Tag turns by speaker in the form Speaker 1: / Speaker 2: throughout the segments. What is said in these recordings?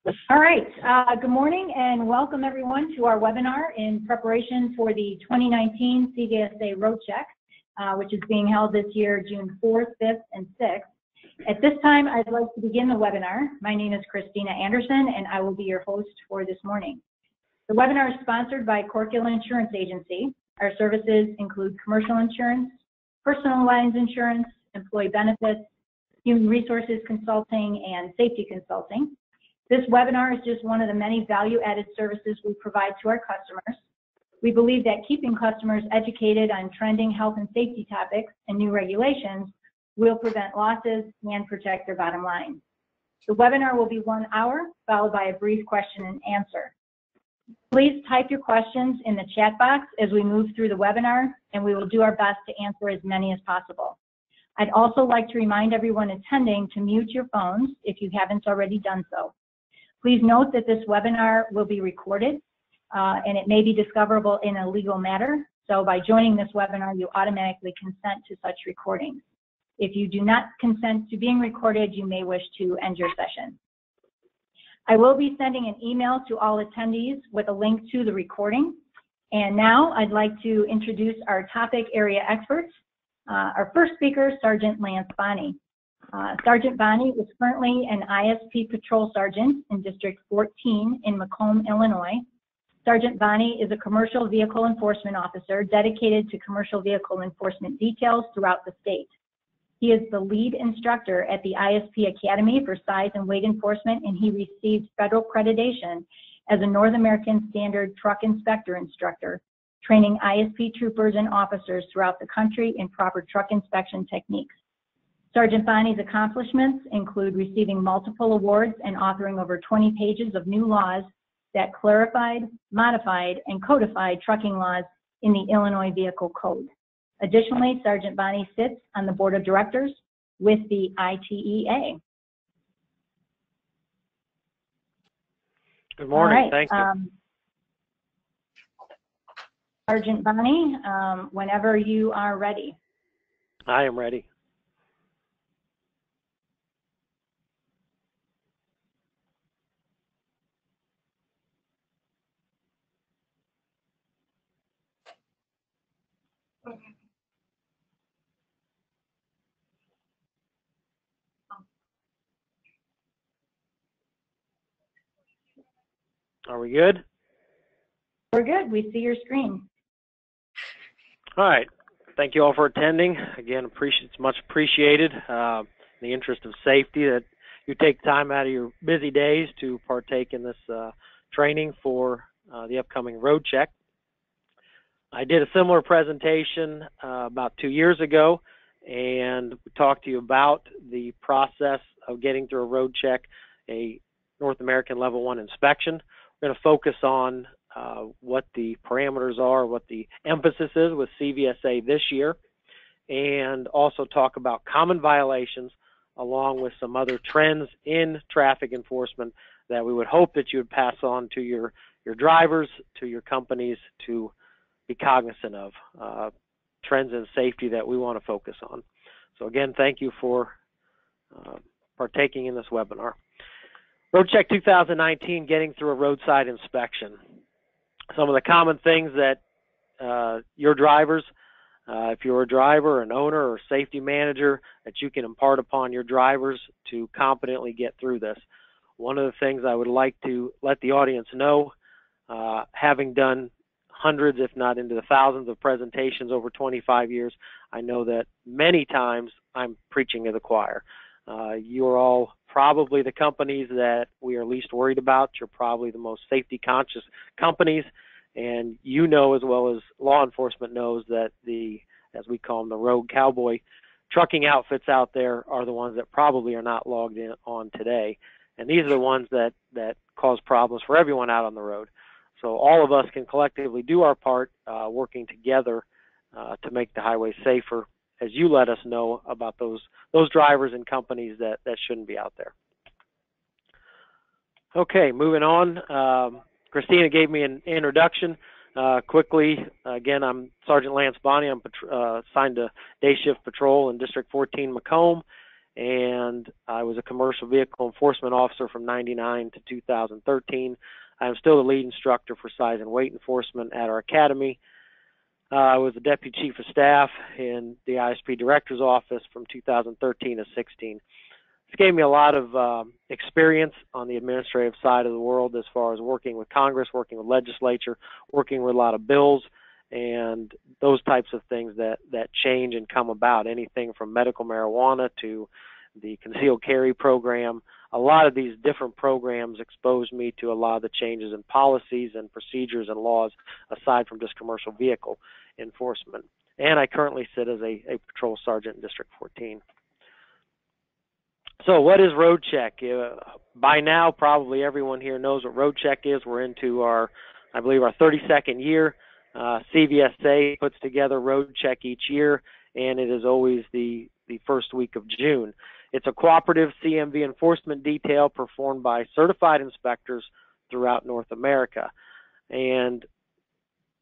Speaker 1: All right, good morning and welcome everyone to our webinar in preparation for the 2019 CVSA Roadcheck, which is being held this year, June 4th, 5th, and 6th. At this time, I'd like to begin the webinar. My name is Christina Anderson and I will be your host for this morning. The webinar is sponsored by Corkill Insurance Agency. Our services include commercial insurance, personal lines insurance, employee benefits, human resources consulting, and safety consulting. This webinar is just one of the many value-added services we provide to our customers. We believe that keeping customers educated on trending health and safety topics and new regulations will prevent losses and protect their bottom line. The webinar will be 1 hour, followed by a brief question and answer. Please type your questions in the chat box as we move through the webinar, and we will do our best to answer as many as possible. I'd also like to remind everyone attending to mute your phones if you haven't already done so. Please note that this webinar will be recorded and it may be discoverable in a legal matter. So by joining this webinar, you automatically consent to such recordings. If you do not consent to being recorded, you may wish to end your session. I will be sending an email to all attendees with a link to the recording. And now I'd like to introduce our topic area experts. Our first speaker, Sergeant Lance Bonney. Sergeant Bonney is currently an ISP Patrol Sergeant in District 14 in Macomb, Illinois. Sergeant Bonney is a commercial vehicle enforcement officer dedicated to commercial vehicle enforcement details throughout the state. He is the lead instructor at the ISP Academy for Size and Weight Enforcement, and he received federal accreditation as a North American Standard Truck Inspector Instructor, training ISP troopers and officers throughout the country in proper truck inspection techniques. Sergeant Bonney's accomplishments include receiving multiple awards and authoring over 20 pages of new laws that clarified, modified, and codified trucking laws in the Illinois Vehicle Code. Additionally, Sergeant Bonney sits on the board of directors with the ITEA.
Speaker 2: Good morning,
Speaker 1: right,
Speaker 2: thank you.
Speaker 1: Sergeant Bonney, whenever you are ready.
Speaker 2: I am ready. Are we good?
Speaker 1: We're good. We see your screen.
Speaker 2: All right. Thank you all for attending. Again, it's much appreciated. In the interest of safety, that you take time out of your busy days to partake in this training for the upcoming road check. I did a similar presentation about 2 years ago, and we talked to you about the process of getting through a road check, a North American Level 1 inspection. We're going to focus on what the parameters are, what the emphasis is with CVSA this year, and also talk about common violations along with some other trends in traffic enforcement that we would hope that you would pass on to your drivers, to your companies, to be cognizant of trends in safety that we want to focus on. So again, thank you for partaking in this webinar. Roadcheck 2019, getting through a roadside inspection. Some of the common things that your drivers, if you're a driver, an owner, or safety manager, that you can impart upon your drivers to competently get through this. One of the things I would like to let the audience know, having done hundreds, if not into the thousands of presentations over 25 years, I know that many times I'm preaching to the choir. You're all probably the companies that we are least worried about. You're probably the most safety conscious companies, and you know as well as law enforcement knows that the, as we call them, the rogue cowboy trucking outfits out there are the ones that probably are not logged in on today. And these are the ones that cause problems for everyone out on the road. So all of us can collectively do our part, working together to make the highway safer, as you let us know about those drivers and companies that shouldn't be out there. Okay, moving on. Christina gave me an introduction. Quickly, again, I'm Sergeant Lance Bonney. I'm assigned to day shift patrol in District 14 Macomb, and I was a commercial vehicle enforcement officer from '99 to 2013. I'm still the lead instructor for size and weight enforcement at our academy. I was the deputy chief of staff in the ISP director's office from 2013 to 16. This gave me a lot of experience on the administrative side of the world as far as working with Congress, working with legislature, working with a lot of bills, and those types of things that change and come about, anything from medical marijuana to the concealed carry program. A lot of these different programs exposed me to a lot of the changes in policies and procedures and laws aside from just commercial vehicle enforcement. And I currently sit as a patrol sergeant in District 14. So what is Roadcheck? By now, probably everyone here knows what Roadcheck is. We're into our, I believe, our 32nd year. CVSA puts together Roadcheck each year, and it is always the first week of June. It's a cooperative CMV enforcement detail performed by certified inspectors throughout North America. And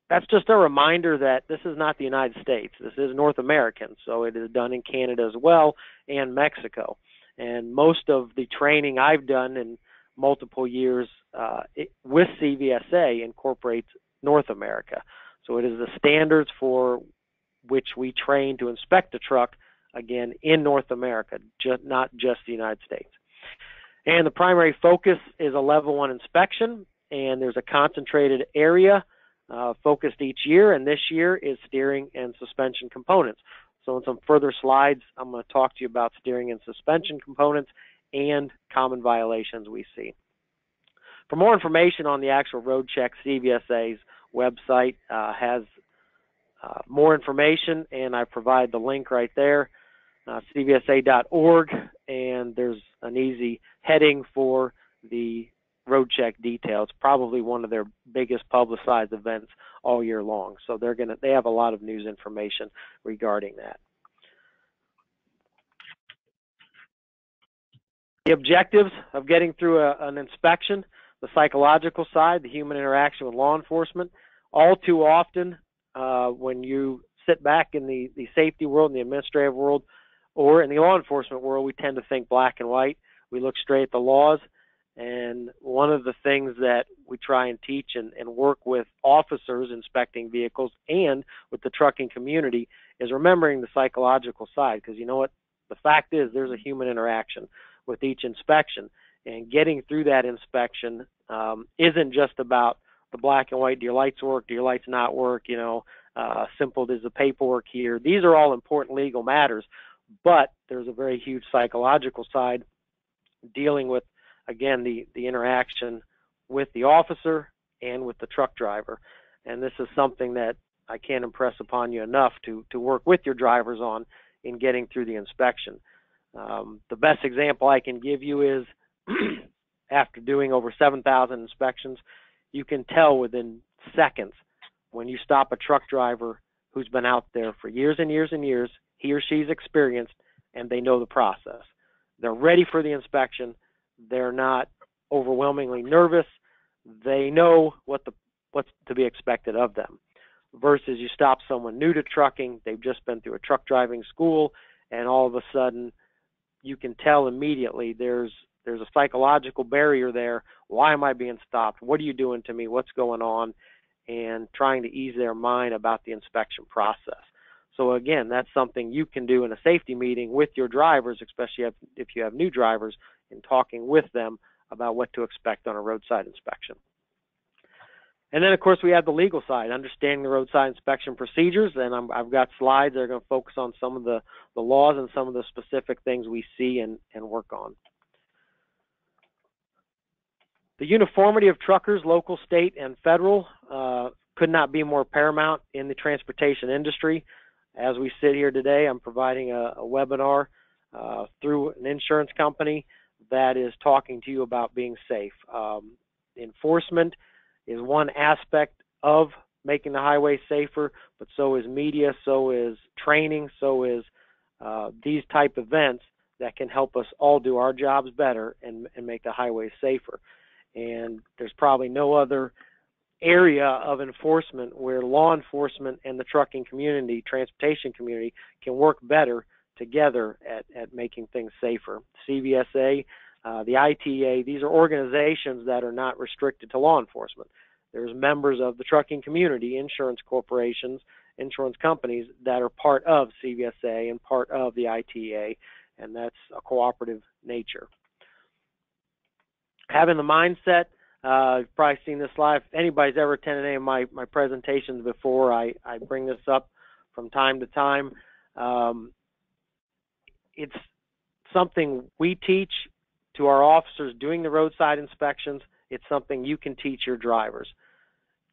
Speaker 2: that's just a reminder that this is not the United States. This is North American, so it is done in Canada as well and Mexico. And most of the training I've done in multiple years with CVSA incorporates North America. So it is the standards for which we train to inspect a truck, again, in North America, not just the United States. And the primary focus is a level 1 inspection, and there's a concentrated area focused each year, and this year is steering and suspension components. So in some further slides, I'm going to talk to you about steering and suspension components and common violations we see. For more information on the actual Roadcheck, CVSA's website has more information, and I provide the link right there, cvsa.org, and there's an easy heading for the Roadcheck details, probably one of their biggest publicized events all year long. So they have a lot of news information regarding that. The objectives of getting through an inspection, the psychological side, the human interaction with law enforcement. All too often, when you sit back in the safety world, in the administrative world, or in the law enforcement world, we tend to think black and white. We look straight at the laws. And one of the things that we try and teach and work with officers inspecting vehicles and with the trucking community is remembering the psychological side, because you know what? The fact is there's a human interaction with each inspection, and getting through that inspection isn't just about the black and white. Do your lights work? Do your lights not work? You know, simple as the paperwork here. These are all important legal matters, but there's a very huge psychological side dealing with, again, the interaction with the officer and with the truck driver. And this is something that I can't impress upon you enough to work with your drivers on in getting through the inspection. The best example I can give you is after doing over 7,000 inspections, you can tell within seconds when you stop a truck driver who's been out there for years and years and years, he or she's experienced, and they know the process. They're ready for the inspection. They're not overwhelmingly nervous. They know what's to be expected of them. Versus you stop someone new to trucking, they've just been through a truck driving school, and all of a sudden you can tell immediately there's a psychological barrier there. Why am I being stopped? What are you doing to me? What's going on? And trying to ease their mind about the inspection process. So again, that's something you can do in a safety meeting with your drivers, especially if you have new drivers, in talking with them about what to expect on a roadside inspection. And then, of course, we have the legal side, understanding the roadside inspection procedures, and I've got slides that are going to focus on some of the laws and some of the specific things we see and work on. The uniformity of truckers, local, state, and federal, could not be more paramount in the transportation industry. As we sit here today, I'm providing a webinar through an insurance company that is talking to you about being safe. Enforcement is one aspect of making the highway safer, but so is media, so is training, so is these type events that can help us all do our jobs better and make the highway safer. And there's probably no other area of enforcement where law enforcement and the trucking community, transportation community, can work better together at making things safer. CVSA, the ITA, these are organizations that are not restricted to law enforcement. There's members of the trucking community, insurance corporations, insurance companies that are part of CVSA and part of the ITA, and that's a cooperative nature. Having the mindset, you've probably seen this slide. If anybody's ever attended any of my presentations before, I bring this up from time to time. It's something we teach to our officers doing the roadside inspections. It's something you can teach your drivers.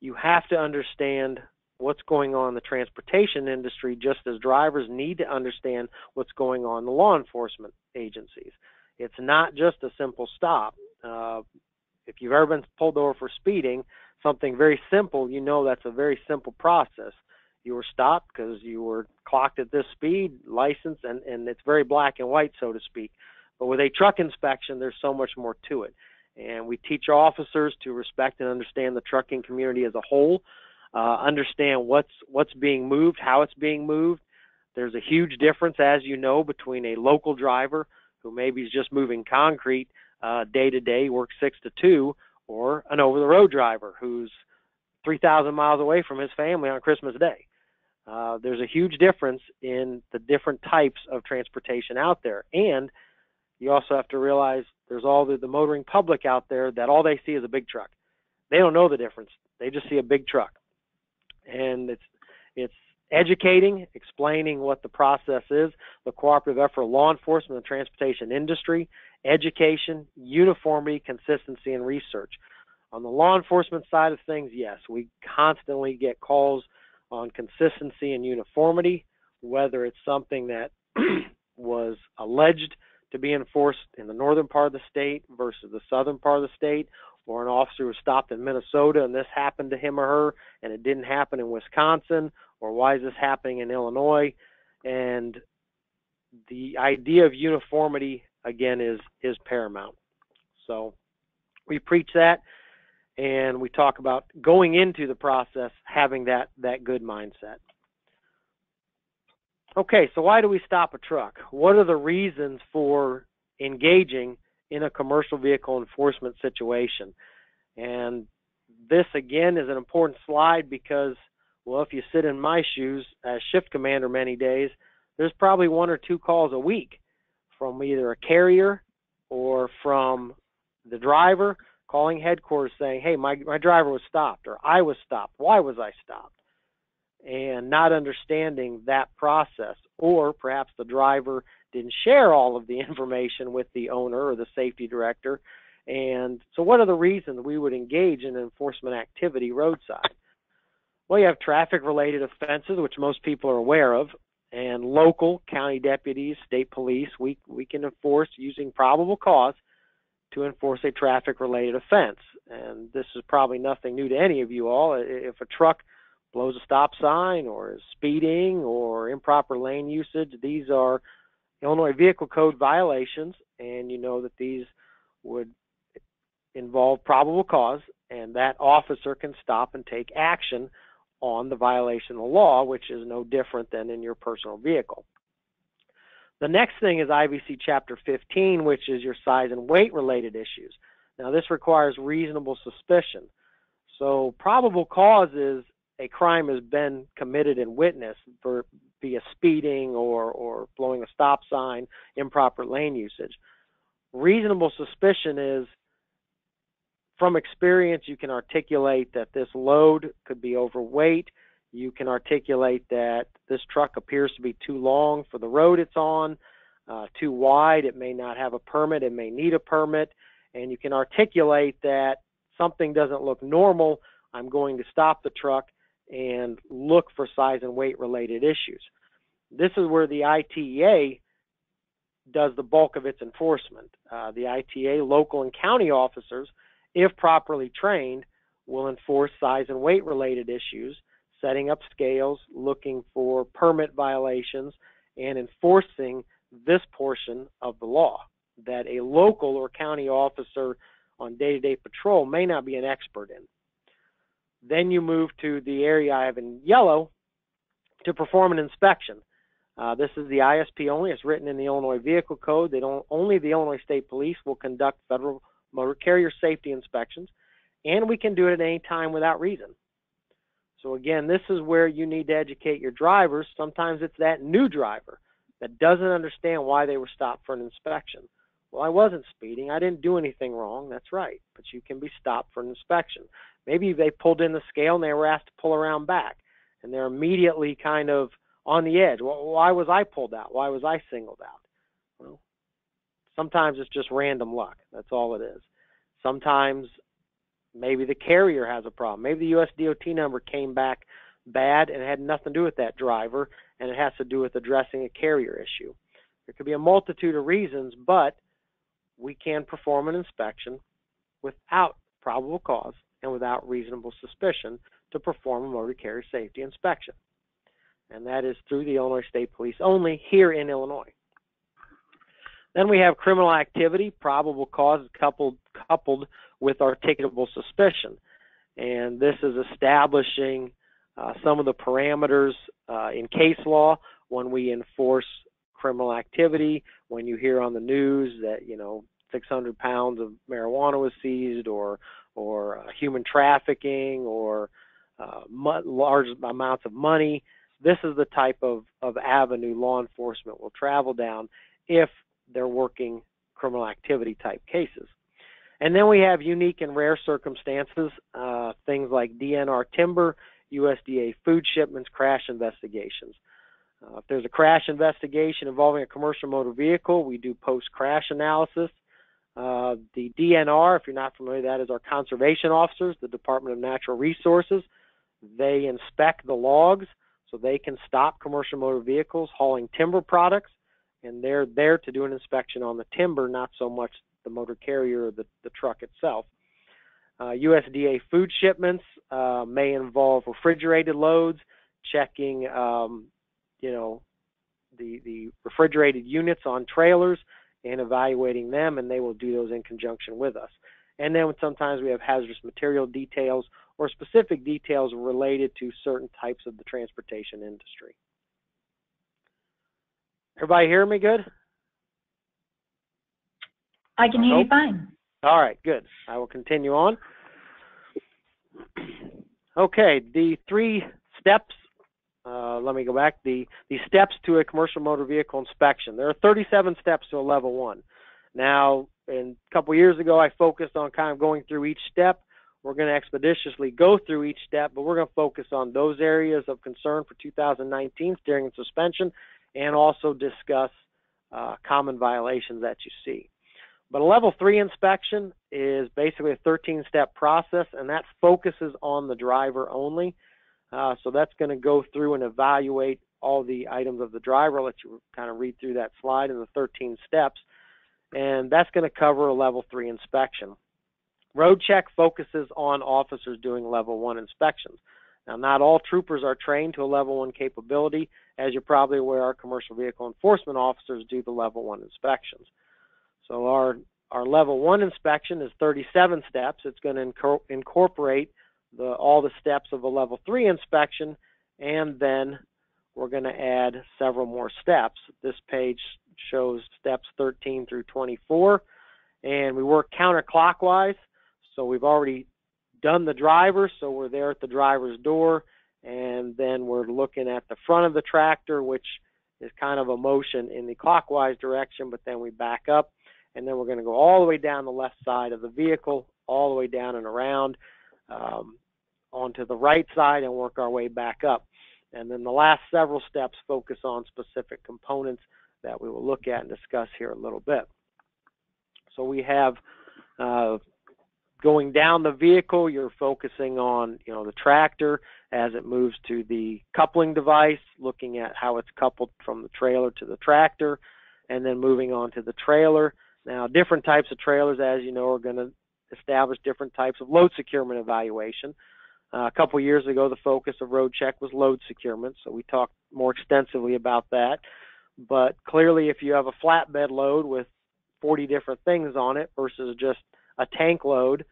Speaker 2: You have to understand what's going on in the transportation industry, just as drivers need to understand what's going on in the law enforcement agencies. It's not just a simple stop. If you've ever been pulled over for speeding, something very simple, you know that's a very simple process. You were stopped because you were clocked at this speed, license, and it's very black and white, so to speak. But with a truck inspection, there's so much more to it. And we teach our officers to respect and understand the trucking community as a whole, understand what's being moved, how it's being moved. There's a huge difference, as you know, between a local driver who maybe is just moving concrete day to day, works 6 to 2, or an over-the-road driver who's 3,000 miles away from his family on Christmas Day. There's a huge difference in the different types of transportation out there. And you also have to realize there's all the motoring public out there that all they see is a big truck. They don't know the difference. They just see a big truck. And it's educating, explaining what the process is, the cooperative effort of law enforcement and the transportation industry, education, uniformity, consistency, and research. On the law enforcement side of things, yes, we constantly get calls on consistency and uniformity, whether it's something that was alleged to be enforced in the northern part of the state versus the southern part of the state, or an officer was stopped in Minnesota and this happened to him or her and it didn't happen in Wisconsin, or why is this happening in Illinois? And the idea of uniformity, again, is paramount. So we preach that, and we talk about going into the process having that good mindset. Okay, so why do we stop a truck? What are the reasons for engaging in a commercial vehicle enforcement situation? And this, again, is an important slide because, well, if you sit in my shoes as shift commander many days, there's probably 1 or 2 calls a week from either a carrier or from the driver calling headquarters saying, hey, my driver was stopped, or I was stopped. Why was I stopped? And not understanding that process, or perhaps the driver didn't share all of the information with the owner or the safety director. And so what are the reasons we would engage in enforcement activity roadside? Well, you have traffic-related offenses, which most people are aware of, and local county deputies, state police, we can enforce using probable cause to enforce a traffic-related offense. And this is probably nothing new to any of you all. If a truck blows a stop sign or is speeding or improper lane usage, these are Illinois Vehicle Code violations, and you know that these would involve probable cause, and that officer can stop and take action on the violation of the law, which is no different than in your personal vehicle. The next thing is IVC Chapter 15, which is your size and weight related issues. Now, this requires reasonable suspicion. So probable cause is a crime has been committed and witnessed via speeding or blowing a stop sign, improper lane usage. Reasonable suspicion is, from experience, you can articulate that this load could be overweight. You can articulate that this truck appears to be too long for the road it's on, too wide, it may not have a permit, it may need a permit, and you can articulate that something doesn't look normal, I'm going to stop the truck and look for size and weight related issues. This is where the ITA does the bulk of its enforcement. The ITA, local and county officers, if properly trained, will enforce size and weight related issues, setting up scales, looking for permit violations, and enforcing this portion of the law that a local or county officer on day-to-day patrol may not be an expert in. Then you move to the area I have in yellow to perform an inspection. This is the ISP only. It's written in the Illinois Vehicle Code. Only the Illinois State Police will conduct federal motor carrier safety inspections, and we can do it at any time without reason. So again, this is where you need to educate your drivers. Sometimes it's that new driver that doesn't understand why they were stopped for an inspection. Well, I wasn't speeding. I didn't do anything wrong. That's right. But you can be stopped for an inspection. Maybe they pulled in the scale and they were asked to pull around back, and they're immediately kind of on the edge. Well, why was I pulled out? Why was I singled out? Well, sometimes it's just random luck. That's all it is. Sometimes maybe the carrier has a problem. Maybe the US DOT number came back bad and it had nothing to do with that driver, and it has to do with addressing a carrier issue. There could be a multitude of reasons, but we can perform an inspection without probable cause and without reasonable suspicion to perform a motor carrier safety inspection. And that is through the Illinois State Police only here in Illinois. Then we have criminal activity, probable cause coupled with articulable suspicion. And this is establishing some of the parameters in case law when we enforce criminal activity. When you hear on the news that 600 pounds of marijuana was seized, or human trafficking, or large amounts of money, this is the type of avenue law enforcement will travel down if they're working criminal activity type cases. And then we have unique and rare circumstances, things like DNR timber, USDA food shipments, crash investigations. If there's a crash investigation involving a commercial motor vehicle, we do post-crash analysis. The DNR, if you're not familiar, that is our conservation officers, the Department of Natural Resources. They inspect the logs so they can stop commercial motor vehicles hauling timber products, and they're there to do an inspection on the timber, not so much the motor carrier or the truck itself. USDA food shipments may involve refrigerated loads, checking the refrigerated units on trailers and evaluating them, and they will do those in conjunction with us. And then sometimes we have hazardous material details or specific details related to certain types of the transportation industry. Everybody hear me good?
Speaker 1: I can hear you fine.
Speaker 2: All right, good. I will continue on. Okay, the 3 steps. Let me go back. The steps to a commercial motor vehicle inspection. There are 37 steps to a level 1. Now, a couple years ago, I focused on kind of going through each step. We're going to expeditiously go through each step, but we're going to focus on those areas of concern for 2019, steering and suspension, and also discuss common violations that you see. But a level 3 inspection is basically a 13-step process, and that focuses on the driver only. So that's going to go through and evaluate all the items of the driver. I'll let you kind of read through that slide in the 13 steps. And that's going to cover a level 3 inspection. Roadcheck focuses on officers doing level 1 inspections. Now, not all troopers are trained to a level 1 capability. As you're probably aware, our commercial vehicle enforcement officers do the level 1 inspections. So our level 1 inspection is 37 steps. It's going to incorporate all the steps of a level 3 inspection, and then we're going to add several more steps. This page shows steps 13 through 24, and we work counterclockwise. So we've already done the driver, so we're there at the driver's door, and then we're looking at the front of the tractor, which is kind of a motion in the clockwise direction, but then we back up, and then we're going to go all the way down the left side of the vehicle, all the way down and around onto the right side, and work our way back up. And then the last several steps focus on specific components that we will look at and discuss here a little bit. So we have going down the vehicle, you're focusing on the tractor as it moves to the coupling device, looking at how it's coupled from the trailer to the tractor, and then moving on to the trailer. Now, different types of trailers, as you know, are going to establish different types of load securement evaluation. A couple years ago, the focus of Roadcheck was load securement, so we talked more extensively about that. But clearly, if you have a flatbed load with 40 different things on it versus just a tank load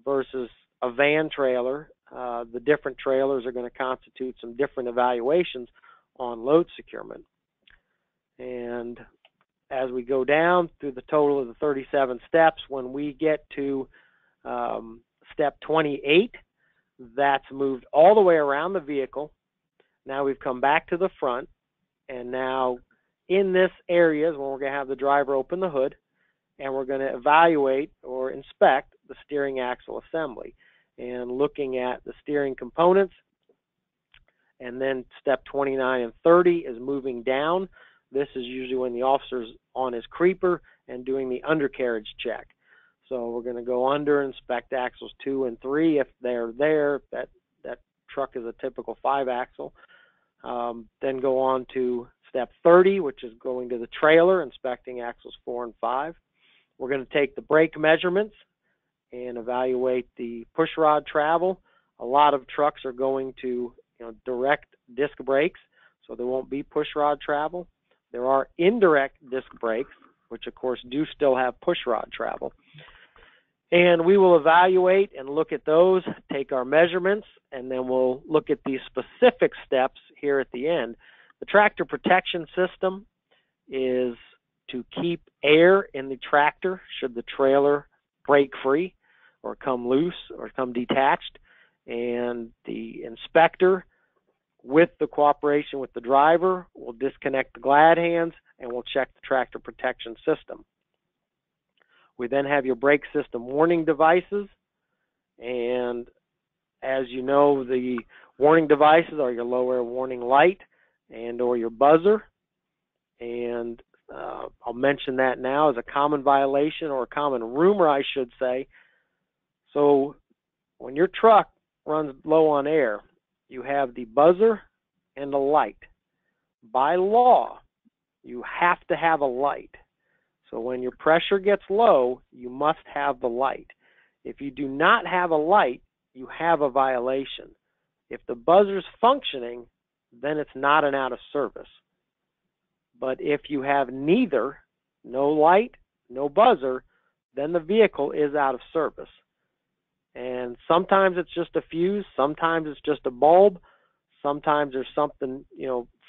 Speaker 2: versus a van trailer, the different trailers are going to constitute some different evaluations on load securement. And as we go down through the total of the 37 steps, when we get to step 28, that's moved all the way around the vehicle. Now we've come back to the front, and now in this area is when we're going to have the driver open the hood, and we're going to evaluate or inspect the steering axle assembly and looking at the steering components. And then step 29 and 30 is moving down. This is usually when the officer's on his creeper and doing the undercarriage check. So we're going to go under, inspect axles 2 and 3 if they're there. That truck is a typical 5-axle. Then go on to step 30, which is going to the trailer, inspecting axles 4 and 5. We're going to take the brake measurements and evaluate the push rod travel. A lot of trucks are going to direct disc brakes, so there won't be push rod travel. There are indirect disc brakes, which of course do still have push rod travel. And we will evaluate and look at those, take our measurements, and then we'll look at these specific steps here at the end. The tractor protection system is to keep air in the tractor should the trailer break free or come loose or come detached. And the inspector, with the cooperation with the driver, will disconnect the glad hands and we'll check the tractor protection system. We then have your brake system warning devices, and as you know, the warning devices are your low air warning light and or your buzzer, and I'll mention that now as a common violation or a common rumor, I should say. So when your truck runs low on air, you have the buzzer and the light. By law, you have to have a light. So when your pressure gets low, you must have the light. If you do not have a light, you have a violation. If the buzzer's functioning, then it's not an out of service. But if you have neither, no light, no buzzer, then the vehicle is out of service. And sometimes it's just a fuse, sometimes it's just a bulb, sometimes there's something,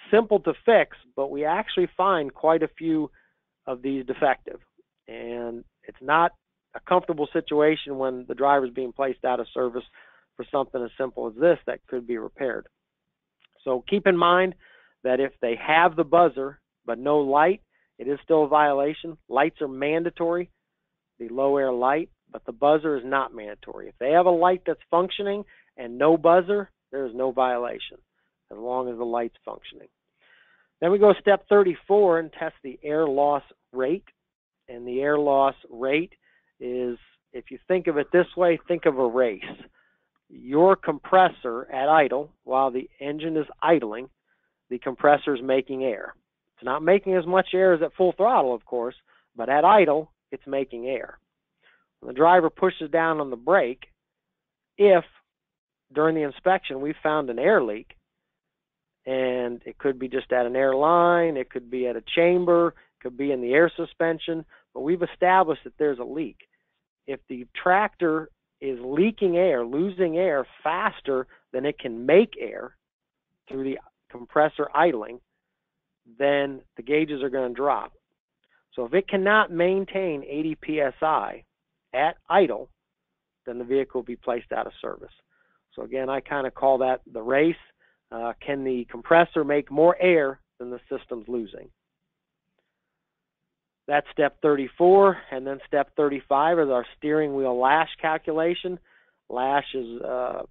Speaker 2: simple to fix, but we actually find quite a few of these defective. And it's not a comfortable situation when the driver is being placed out of service for something as simple as this that could be repaired. So keep in mind that if they have the buzzer but no light, it is still a violation. Lights are mandatory, the low air light, but the buzzer is not mandatory. If they have a light that's functioning and no buzzer, there is no violation as long as the light's functioning. Then we go step 34 and test the air loss rate. And the air loss rate is, if you think of it this way, think of a race. Your compressor at idle, while the engine is idling, the compressor is making air. It's not making as much air as at full throttle, of course, but at idle, it's making air. When the driver pushes down on the brake, if during the inspection we found an air leak, and it could be just at an air line, it could be at a chamber, it could be in the air suspension, but we've established that there's a leak. If the tractor is leaking air, losing air faster than it can make air through the compressor idling, then the gauges are going to drop. So if it cannot maintain 80 psi at idle, then the vehicle will be placed out of service. So again, I kind of call that the race. Can the compressor make more air than the system's losing? That's step 34, and then step 35 is our steering wheel lash calculation. Lash is a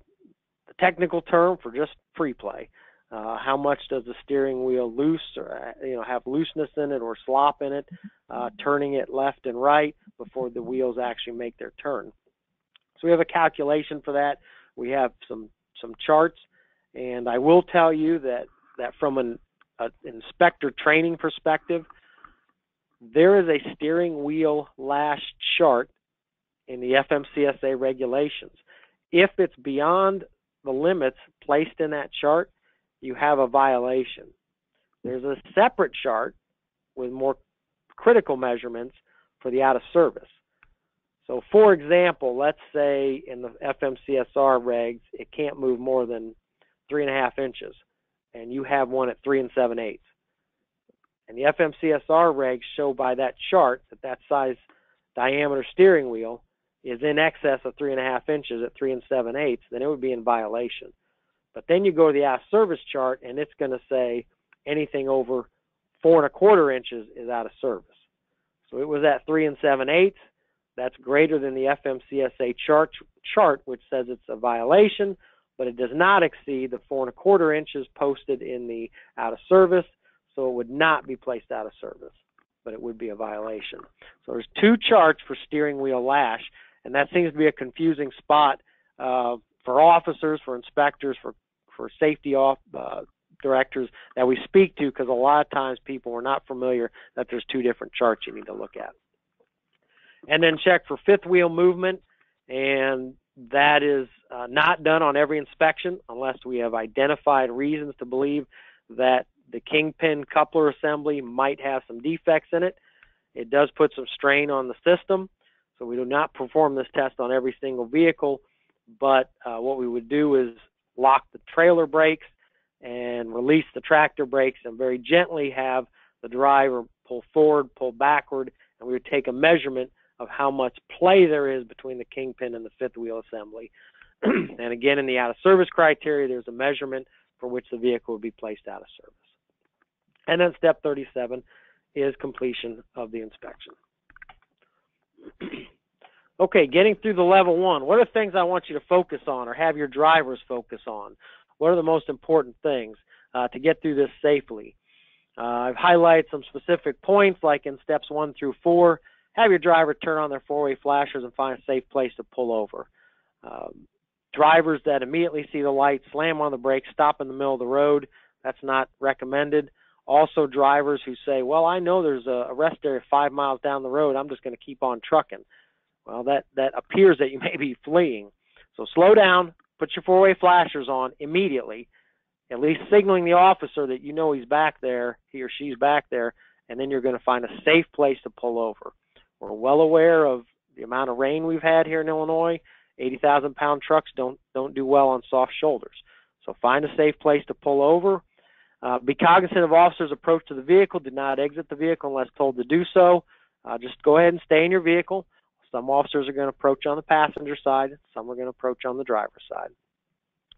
Speaker 2: technical term for just free play. How much does the steering wheel loose, or have looseness in it or slop in it, turning it left and right before the wheels actually make their turn. So we have a calculation for that. We have some charts, and I will tell you that from an inspector training perspective, there is a steering wheel lash chart in the FMCSA regulations. If it's beyond the limits placed in that chart, you have a violation. There's a separate chart with more critical measurements for the out of service. So for example, let's say in the FMCSR regs, it can't move more than 3.5 inches, and you have one at 3 7/8. And the FMCSR regs show by that chart that that size diameter steering wheel is in excess of 3.5 inches at 3 7/8, then it would be in violation. But then you go to the out of service chart, and it's going to say anything over 4 1/4 inches is out of service. So it was at 3 7/8. That's greater than the FMCSA chart, which says it's a violation, but it does not exceed the 4 1/4 inches posted in the out of service, so it would not be placed out of service, but it would be a violation. So there's 2 charts for steering wheel lash, and that seems to be a confusing spot for officers, for inspectors, for safety directors that we speak to, because a lot of times people are not familiar that there's 2 different charts you need to look at. And then check for fifth wheel movement, and that is not done on every inspection unless we have identified reasons to believe that the kingpin coupler assembly might have some defects in it. It does put some strain on the system, so we do not perform this test on every single vehicle, but what we would do is lock the trailer brakes and release the tractor brakes and very gently have the driver pull forward, pull backward, and we would take a measurement of how much play there is between the kingpin and the fifth wheel assembly. And again, in the out of service criteria, there's a measurement for which the vehicle would be placed out of service. And then step 37 is completion of the inspection. Okay, getting through the level 1, what are things I want you to focus on or have your drivers focus on? What are the most important things to get through this safely? I've highlighted some specific points, like in steps 1 through 4, have your driver turn on their 4-way flashers and find a safe place to pull over. Drivers that immediately see the light, slam on the brakes, stop in the middle of the road, that's not recommended. Also, drivers who say, well, I know there's a rest area 5 miles down the road, I'm just going to keep on trucking. Well, that appears that you may be fleeing. So slow down, put your 4-way flashers on immediately, at least signaling the officer that you know he's back there, he or she's back there, and then you're going to find a safe place to pull over. We're well aware of the amount of rain we've had here in Illinois. 80,000-pound trucks don't do well on soft shoulders. So find a safe place to pull over. Be cognizant of officers' approach to the vehicle. Do not exit the vehicle unless told to do so. Just go ahead and stay in your vehicle. Some officers are going to approach on the passenger side. Some are going to approach on the driver's side.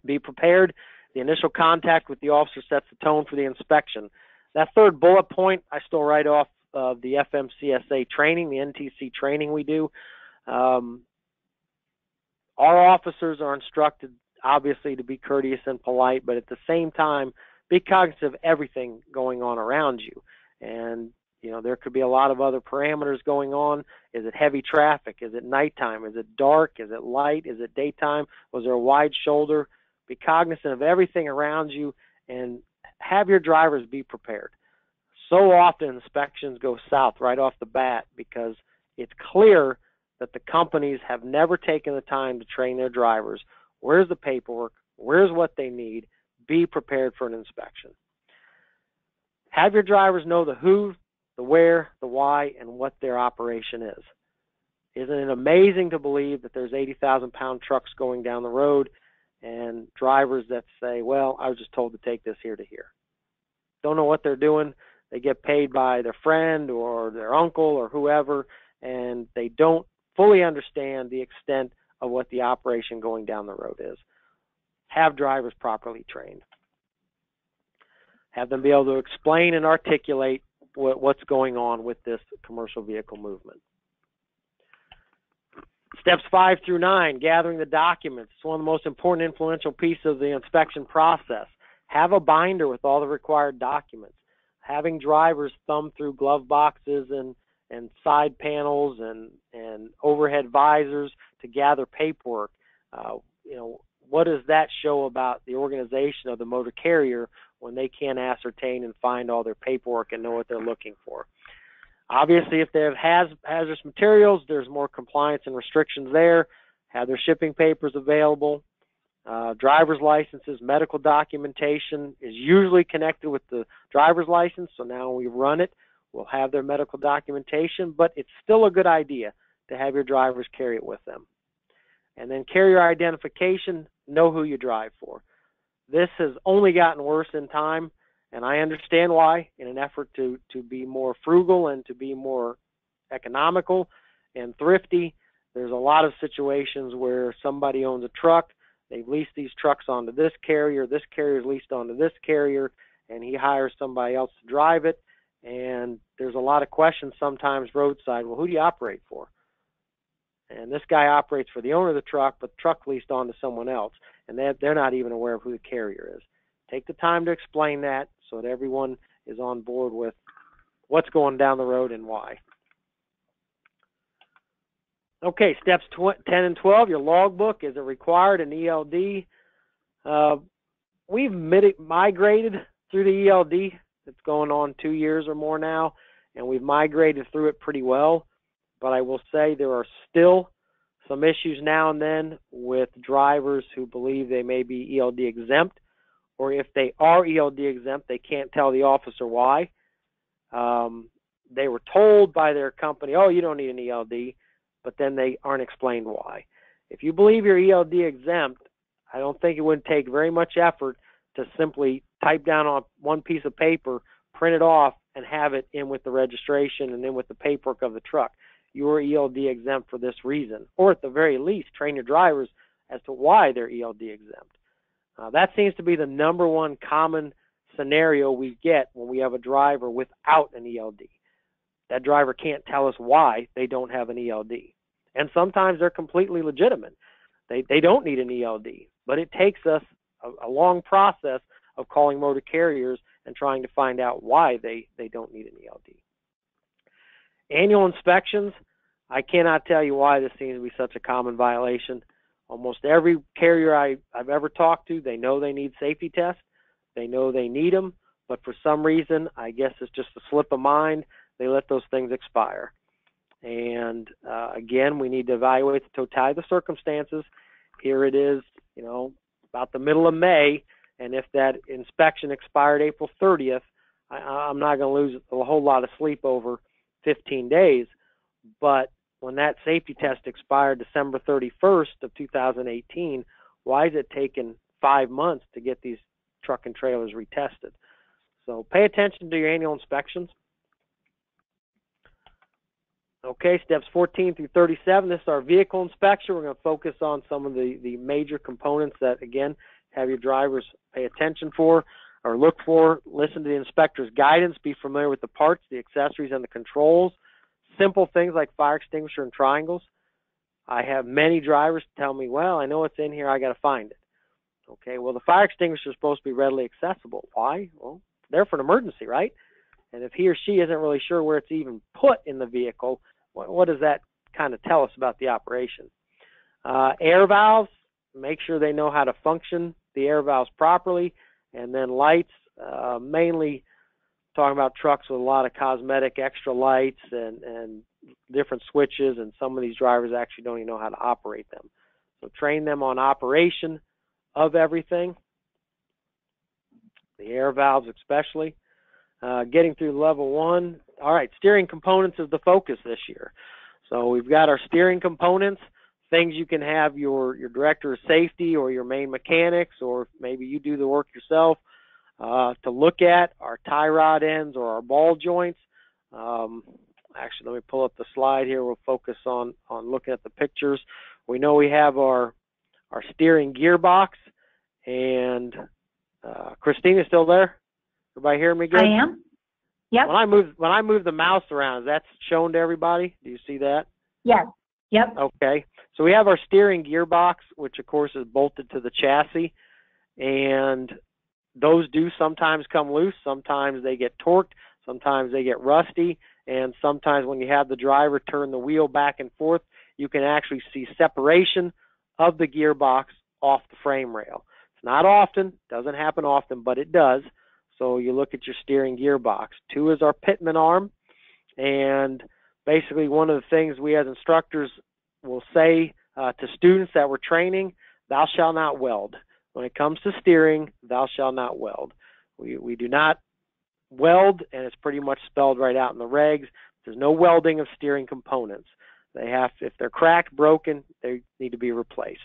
Speaker 2: Be prepared. The initial contact with the officer sets the tone for the inspection. That third bullet point, I stole right off of the FMCSA training, the NTC training we do. Our officers are instructed, obviously, to be courteous and polite, but at the same time, be cognizant of everything going on around you. And, you know, there could be a lot of other parameters going on. Is it heavy traffic? Is it nighttime? Is it dark? Is it light? Is it daytime? Was there a wide shoulder? Be cognizant of everything around you and have your drivers be prepared. So often inspections go south right off the bat because it's clear that the companies have never taken the time to train their drivers. Where's the paperwork? Where's what they need? Be prepared for an inspection. Have your drivers know the who, the where, the why, and what their operation is. Isn't it amazing to believe that there's 80,000-pound trucks going down the road and drivers that say, well, I was just told to take this here to here. Don't know what they're doing. They get paid by their friend or their uncle or whoever, and they don't fully understand the extent of what the operation going down the road is. Have drivers properly trained. Have them be able to explain and articulate what's going on with this commercial vehicle movement. Steps 5 through 9, gathering the documents. It's one of the most important influential pieces of the inspection process. Have a binder with all the required documents. Having drivers thumb through glove boxes and side panels and overhead visors to gather paperwork. You know, what does that show about the organization of the motor carrier when they can't ascertain and find all their paperwork and know what they're looking for? Obviously, if they have hazardous materials, there's more compliance and restrictions there. Have their shipping papers available. Driver's licenses, medical documentation is usually connected with the driver's license, so now when we run it, we'll have their medical documentation, but it's still a good idea to have your drivers carry it with them. And then carrier identification, know who you drive for. This has only gotten worse in time, and I understand why, in an effort to be more frugal and to be more economical and thrifty. There's a lot of situations where somebody owns a truck, they've leased these trucks onto this carrier is leased onto this carrier, and he hires somebody else to drive it, and there's a lot of questions sometimes roadside, well, who do you operate for? And this guy operates for the owner of the truck, but the truck leased onto someone else, and they're not even aware of who the carrier is. Take the time to explain that so that everyone is on board with what's going down the road and why. Okay, steps 10 and 12, your logbook. Is it required in ELD? We've migrated through the ELD. It's going on 2 years or more now, and we've migrated through it pretty well. But I will say there are still some issues now and then with drivers who believe they may be ELD exempt, or if they are ELD exempt, they can't tell the officer why. They were told by their company, oh, you don't need an ELD, but then they aren't explained why. If you believe you're ELD exempt, I don't think it would take very much effort to simply type down on one piece of paper, print it off, and have it in with the registration and in with the paperwork of the truck. You are ELD exempt for this reason, or at the very least, train your drivers as to why they're ELD exempt. That seems to be the number one common scenario we get when we have a driver without an ELD. That driver can't tell us why they don't have an ELD. And sometimes they're completely legitimate. They don't need an ELD, but it takes us a long process of calling motor carriers and trying to find out why they don't need an ELD. Annual inspections, I cannot tell you why this seems to be such a common violation. Almost every carrier I've ever talked to, they know they need safety tests. They know they need them, but for some reason, I guess it's just a slip of mind, they let those things expire. And again, we need to evaluate the totality of the circumstances. Here it is, about the middle of May, and if that inspection expired April 30th, I'm not going to lose a whole lot of sleep over 15 days. But when that safety test expired December 31st of 2018, why is it taking 5 months to get these truck and trailers retested? So pay attention to your annual inspections. Okay, steps 14 through 37. This is our vehicle inspection. We're going to focus on some of the major components that, again, have your drivers pay attention for or look for. Listen to the inspector's guidance. Be familiar with the parts, the accessories, and the controls. Simple things like fire extinguisher and triangles. I have many drivers tell me, well, I know it's in here, I got to find it. Okay, well, the fire extinguisher is supposed to be readily accessible. Why? Well, they're for an emergency, right? And if he or she isn't really sure where it's even put in the vehicle, what does that kind of tell us about the operation? Air valves, make sure they know how to function the air valves properly. And then lights, mainly talking about trucks with a lot of cosmetic extra lights and different switches, and some of these drivers actually don't even know how to operate them. So train them on operation of everything, the air valves especially. Getting through level 1. All right, steering components is the focus this year. So we've got our steering components, things you can have your director of safety or your main mechanics, or maybe you do the work yourself, to look at, our tie rod ends or our ball joints. Actually, let me pull up the slide here. We'll focus on looking at the pictures. We know we have our steering gearbox, and Christina's still there? Everybody hear me good?
Speaker 1: I am. Yep.
Speaker 2: When I move the mouse around, is that shown to everybody? Do you see that?
Speaker 1: Yes. Yep.
Speaker 2: Okay. So we have our steering gearbox, which of course is bolted to the chassis, and those do sometimes come loose. Sometimes they get torqued. Sometimes they get rusty. And sometimes when you have the driver turn the wheel back and forth, you can actually see separation of the gearbox off the frame rail. It's not often, doesn't happen often, but it does. So you look at your steering gearbox. 2 is our pitman arm. And basically one of the things we as instructors will say to students that we're training, thou shalt not weld. When it comes to steering, thou shalt not weld. We do not weld, and it's pretty much spelled right out in the regs. There's no welding of steering components. If they're cracked, broken, they need to be replaced.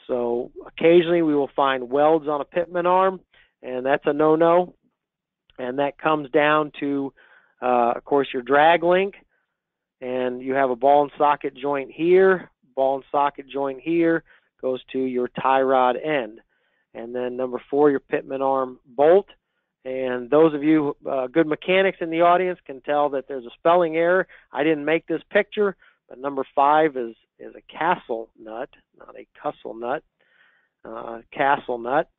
Speaker 2: So occasionally we will find welds on a pitman arm, and that's a no-no. And that comes down to, of course, your drag link, and you have a ball and socket joint here, ball and socket joint here, goes to your tie rod end. And then number 4, your pitman arm bolt. And those of you good mechanics in the audience can tell that there's a spelling error. I didn't make this picture, but number 5 is a castle nut, not a cussle nut, castle nut.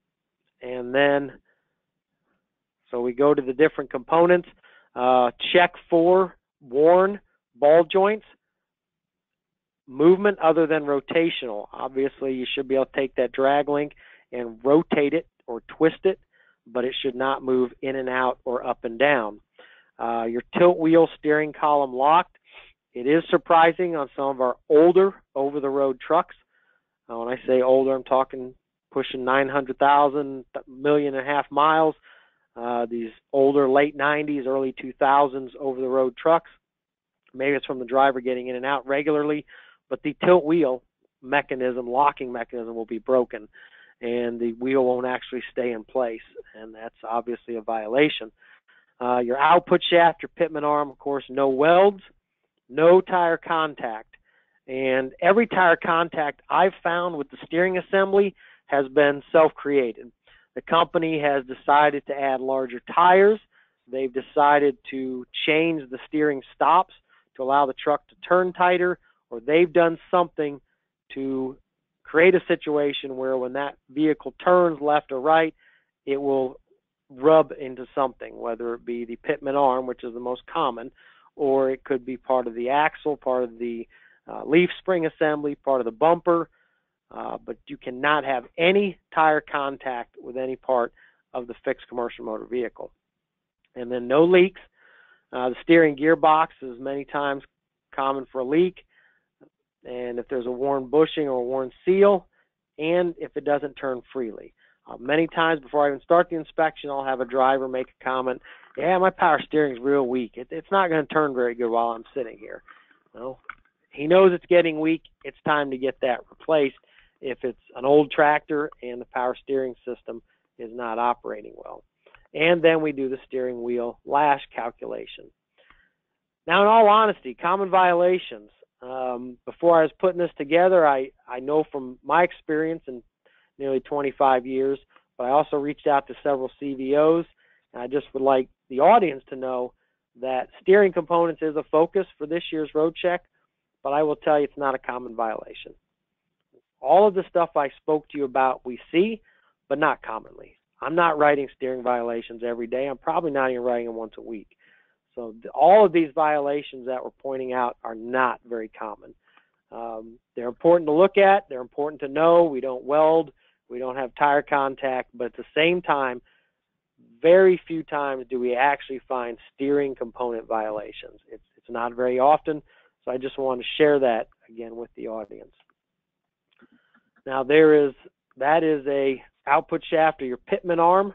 Speaker 2: And then, so we go to the different components. Check for worn ball joints. Movement other than rotational. Obviously, you should be able to take that drag link and rotate it or twist it, but it should not move in and out or up and down. Your tilt wheel steering column locked. It is surprising on some of our older over-the-road trucks. When I say older, I'm talking pushing 900,000, 1.5 million miles. These older late 90s, early 2000s over-the-road trucks. Maybe it's from the driver getting in and out regularly, but the tilt wheel mechanism, locking mechanism, will be broken, and the wheel won't actually stay in place, and that's obviously a violation. Your output shaft, your pitman arm, of course, no welds, no tire contact, and every tire contact I've found with the steering assembly has been self-created. The company has decided to add larger tires. They've decided to change the steering stops to allow the truck to turn tighter, or they've done something to create a situation where when that vehicle turns left or right, it will rub into something, whether it be the pitman arm, which is the most common, or it could be part of the axle, part of the leaf spring assembly, part of the bumper, but you cannot have any tire contact with any part of the fixed commercial motor vehicle. And then no leaks. The steering gearbox is many times common for a leak, and if there's a worn bushing or a worn seal, and if it doesn't turn freely. Many times before I even start the inspection, I'll have a driver make a comment, yeah, my power steering is real weak. It's not going to turn very good while I'm sitting here. Well, he knows it's getting weak. It's time to get that replaced if it's an old tractor and the power steering system is not operating well. And then we do the steering wheel lash calculation. Now, in all honesty, common violations. Before I was putting this together, I know from my experience in nearly 25 years, but I also reached out to several CVOs, and I just would like the audience to know that steering components is a focus for this year's Roadcheck, but I will tell you it's not a common violation. All of the stuff I spoke to you about we see, but not commonly. I'm not writing steering violations every day. I'm probably not even writing them once a week. So all of these violations that we're pointing out are not very common. They're important to look at. They're important to know. We don't weld. We don't have tire contact. But at the same time, very few times do we actually find steering component violations. It's not very often. So I just want to share that again with the audience. Now that is a output shaft of your pitman arm.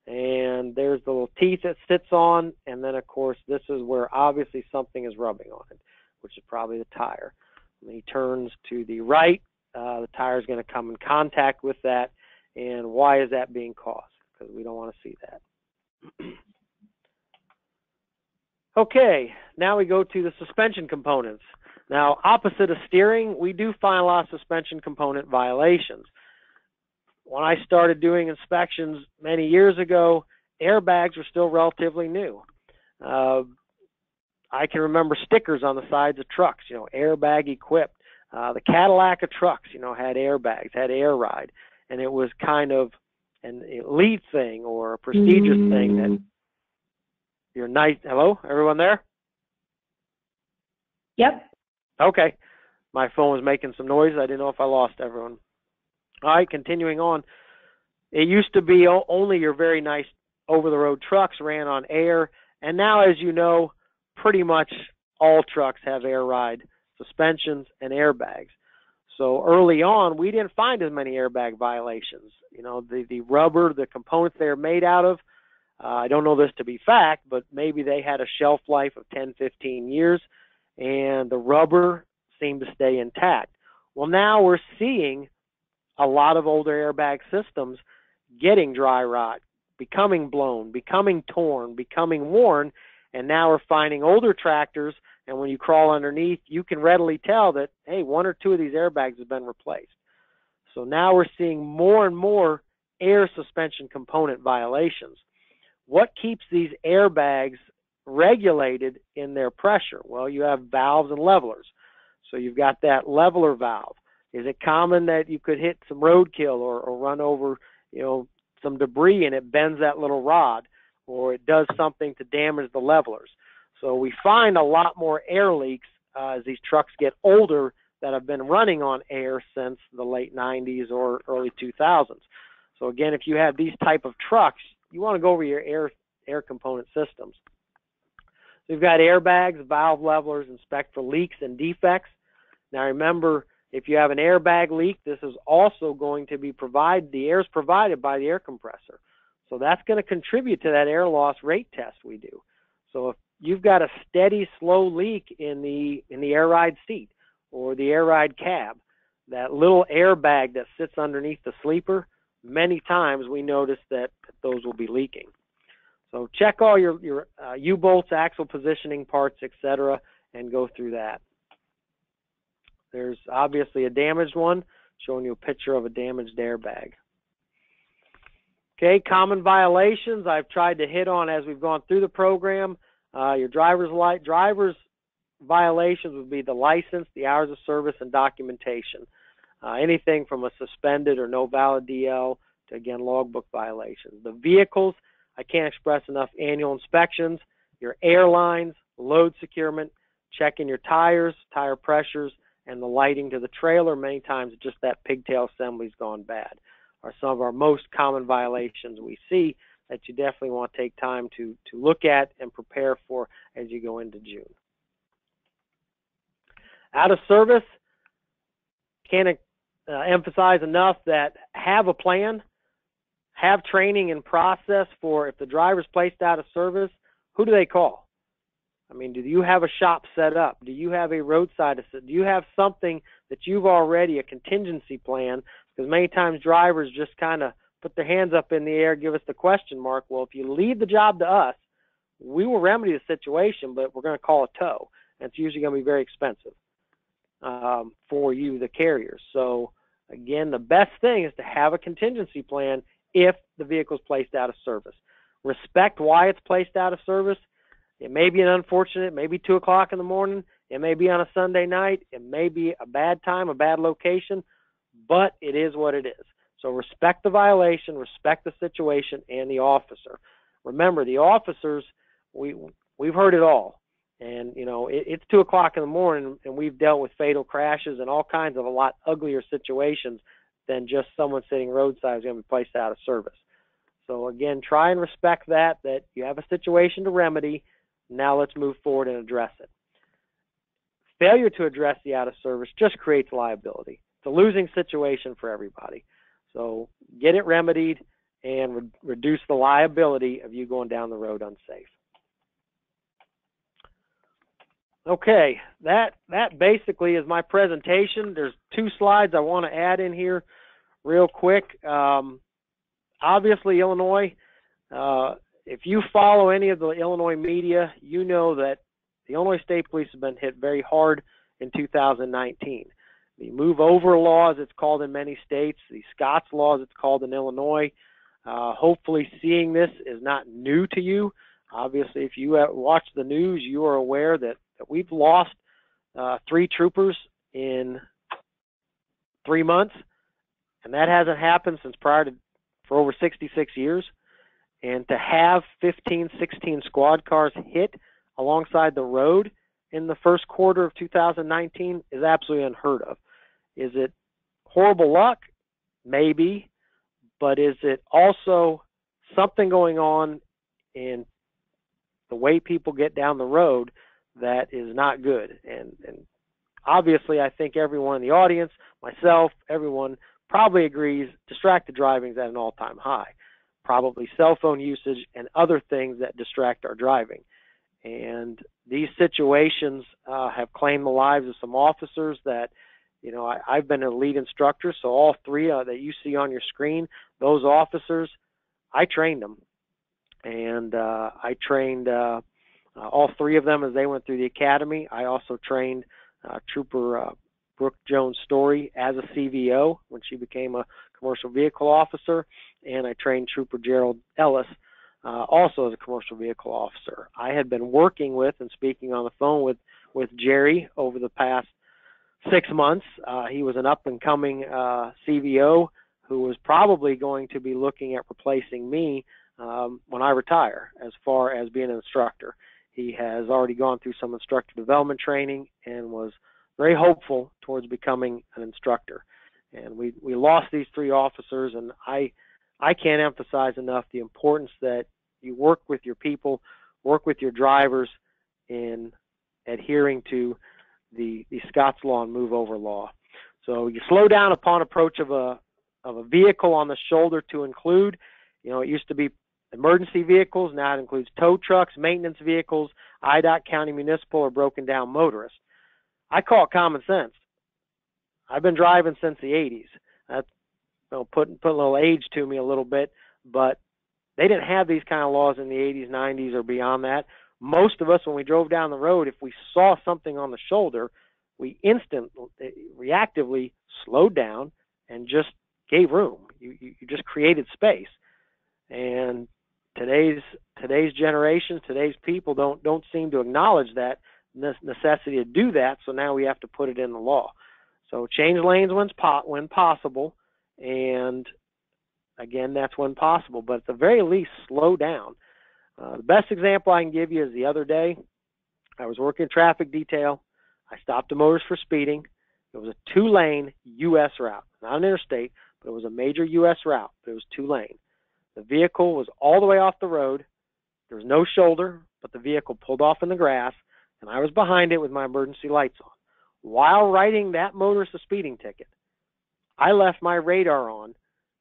Speaker 2: And there's the little teeth it sits on, and then of course this is where obviously something is rubbing on it, which is probably the tire. When he turns to the right, the tire is going to come in contact with that. And why is that being caused? Because we don't want to see that. Okay, now we go to the suspension components. Now, opposite of steering, we do find a lot of suspension component violations. When I started doing inspections many years ago, airbags were still relatively new. I can remember stickers on the sides of trucks, airbag equipped. The Cadillac of trucks, had airbags, had air ride, and it was kind of an elite thing or a prestigious thing that you're nice. Hello, everyone there?
Speaker 1: Yep.
Speaker 2: Okay. My phone was making some noise. I didn't know if I lost everyone. All right, continuing on. It used to be only your very nice over-the-road trucks ran on air, and now, as you know, pretty much all trucks have air ride suspensions and airbags. So early on, we didn't find as many airbag violations. The rubber, the components they're made out of, I don't know this to be fact, but maybe they had a shelf life of 10, 15 years, and the rubber seemed to stay intact. Well, now we're seeing a lot of older airbag systems getting dry rot, becoming blown, becoming torn, becoming worn, and now we're finding older tractors, and when you crawl underneath, you can readily tell that, hey, one or two of these airbags have been replaced. So now we're seeing more and more air suspension component violations. What keeps these airbags regulated in their pressure? Well, you have valves and levelers. So you've got that leveler valve. Is it common that you could hit some roadkill or run over, some debris and it bends that little rod, or it does something to damage the levelers? So we find a lot more air leaks as these trucks get older that have been running on air since the late 90s or early 2000s. So again, if you have these type of trucks, you want to go over your air component systems. So you've got airbags, valve levelers, inspect for leaks and defects. Now remember, if you have an airbag leak, this is also going to be the air is provided by the air compressor. So that's going to contribute to that air loss rate test we do. So if you've got a steady, slow leak in the air ride seat or the air ride cab, that little airbag that sits underneath the sleeper, many times we notice that those will be leaking. So check all your U-bolts, axle positioning parts, etc., and go through that. There's obviously a damaged one, showing you a picture of a damaged airbag. Okay, common violations I've tried to hit on as we've gone through the program. Your driver's violations would be the license, the hours of service, and documentation. Anything from a suspended or no valid DL to, again, logbook violations. The vehicles, I can't express enough, annual inspections, your airlines, load securement, checking your tires, tire pressures, and the lighting to the trailer. Many times just that pigtail assembly's gone bad are some of our most common violations we see that you definitely want to take time to look at and prepare for as you go into June. Out of service, can't emphasize enough that have a plan, have training and process for if the driver's placed out of service, who do they call? I mean, do you have a shop set up? Do you have a roadside assist? Do you have something that you've already, a contingency plan? Because many times drivers just kind of put their hands up in the air, give us the question mark. Well, if you leave the job to us, we will remedy the situation, but we're going to call a tow. And it's usually going to be very expensive for you, the carrier. So, again, the best thing is to have a contingency plan if the vehicle is placed out of service. Respect why it's placed out of service. It may be an unfortunate, maybe 2 o'clock in the morning. It may be on a Sunday night. It may be a bad time, a bad location, but it is what it is. So respect the violation, respect the situation, and the officer. Remember, the officers, we've heard it all. And, it's 2 o'clock in the morning, and we've dealt with fatal crashes and all kinds of a lot uglier situations than just someone sitting roadside is going to be placed out of service. So, again, try and respect that you have a situation to remedy. Now let's move forward and address it. Failure to address the out of service just creates liability. It's a losing situation for everybody. So get it remedied and reduce the liability of you going down the road unsafe. Okay, that basically is my presentation. There's 2 slides I want to add in here real quick. Obviously, Illinois, if you follow any of the Illinois media, you know that the Illinois State Police have been hit very hard in 2019. The move over laws, it's called in many states. The Scots laws, it's called in Illinois. Hopefully seeing this is not new to you. Obviously, if you watch the news, you are aware that we've lost 3 troopers in 3 months, and that hasn't happened since for over 66 years. And to have 15, 16 squad cars hit alongside the road in the first quarter of 2019 is absolutely unheard of. Is it horrible luck? Maybe. But is it also something going on in the way people get down the road that is not good? And obviously, I think everyone in the audience, myself, everyone probably agrees distracted driving is at an all-time high. Probably cell phone usage and other things that distract our driving. And these situations have claimed the lives of some officers that, I've been a lead instructor, so all 3 that you see on your screen, those officers, I trained them. And I trained all three of them as they went through the academy. I also trained Trooper Brooke Jones-Story as a CVO when she became a commercial vehicle officer, and I trained Trooper Gerald Ellis also as a commercial vehicle officer. I had been working with and speaking on the phone with Jerry over the past 6 months. He was an up-and-coming CVO who was probably going to be looking at replacing me when I retire as far as being an instructor. He has already gone through some instructor development training and was very hopeful towards becoming an instructor. And we lost these three officers, and I can't emphasize enough the importance that you work with your people, work with your drivers in adhering to the Scott's Law and Move Over Law. So you slow down upon approach of a vehicle on the shoulder to include, it used to be emergency vehicles, now it includes tow trucks, maintenance vehicles, IDOT, county municipal, or broken down motorists. I call it common sense. I've been driving since the 80s. That's put a little age to me a little bit, but they didn't have these kind of laws in the 80s, 90s, or beyond that. Most of us, when we drove down the road, if we saw something on the shoulder, we reactively slowed down and just gave room. You just created space. And today's generations, today's people don't seem to acknowledge that necessity to do that. So now we have to put it in the law. So change lanes when possible, and again, that's when possible. But at the very least, slow down. The best example I can give you is the other day. I was working traffic detail. I stopped a motorist for speeding. It was a 2-lane U.S. route, not an interstate, but it was a major U.S. route. But it was 2-lane. The vehicle was all the way off the road. There was no shoulder, but the vehicle pulled off in the grass, and I was behind it with my emergency lights on. While writing that motorist a speeding ticket, I left my radar on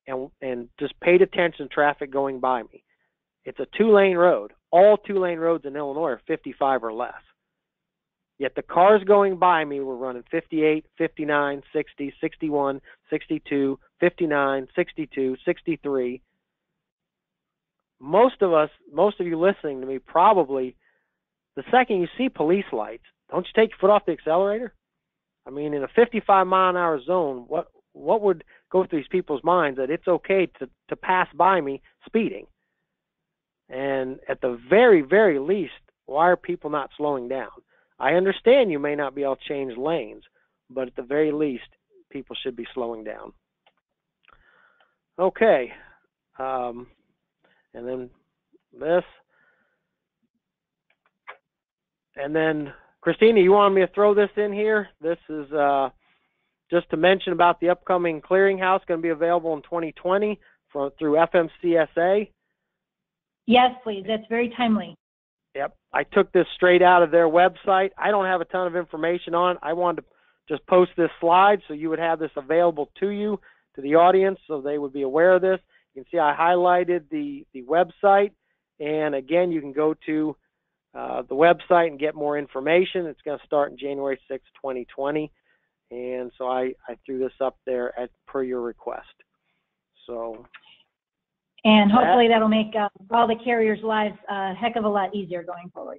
Speaker 2: and just paid attention to traffic going by me. It's a 2-lane road. All 2-lane roads in Illinois are 55 or less. Yet the cars going by me were running 58, 59, 60, 61, 62, 59, 62, 63. Most of you listening to me, probably the second you see police lights, don't you take your foot off the accelerator? I mean, in a 55-mile-an-hour zone, what would go through these people's minds that it's okay to pass by me speeding? And at the very, very least, why are people not slowing down? I understand you may not be able to change lanes, but at the very least, people should be slowing down. Okay. And then this. And then, Christina, you wanted me to throw this in here? This is just to mention about the upcoming clearinghouse going to be available in 2020 through FMCSA.
Speaker 1: Yes, please. That's very timely.
Speaker 2: Yep. I took this straight out of their website. I don't have a ton of information on it. I wanted to just post this slide so you would have this available to you, to the audience, so they would be aware of this. You can see I highlighted the website. And again, you can go to the website and get more information. It's going to start in January 6, 2020. And so I threw this up there per your request. So.
Speaker 1: And hopefully that'll make all the carriers' lives a heck of a lot easier going forward.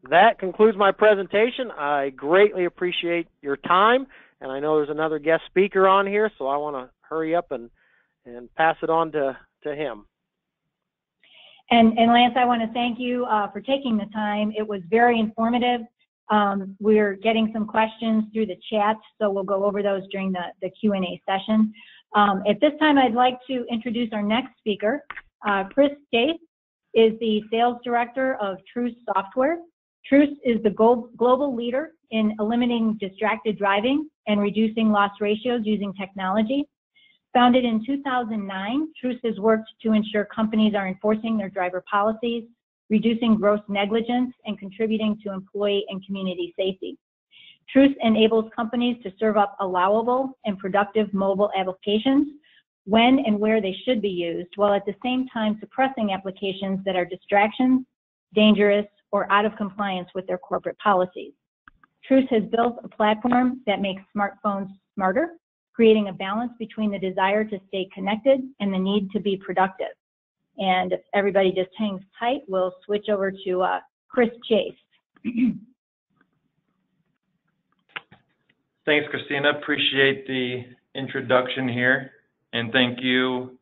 Speaker 2: That concludes my presentation. I greatly appreciate your time, and I know there's another guest speaker on here, so I want to hurry up and pass it on to him.
Speaker 1: And Lance, I want to thank you for taking the time. It was very informative. We're getting some questions through the chat, so we'll go over those during the Q&A session. At this time, I'd like to introduce our next speaker. Chris Stace is the Sales Director of Truce Software. Truce is the global leader in eliminating distracted driving and reducing loss ratios using technology. Founded in 2009, Truce has worked to ensure companies are enforcing their driver policies, reducing gross negligence, and contributing to employee and community safety. Truce enables companies to serve up allowable and productive mobile applications when and where they should be used, while at the same time suppressing applications that are distractions, dangerous, or out of compliance with their corporate policies. Truce has built a platform that makes smartphones smarter, creating a balance between the desire to stay connected and the need to be productive. And if everybody just hangs tight, we'll switch over to Chris Chase.
Speaker 3: Thanks, Christina. Appreciate the introduction here. And thank you,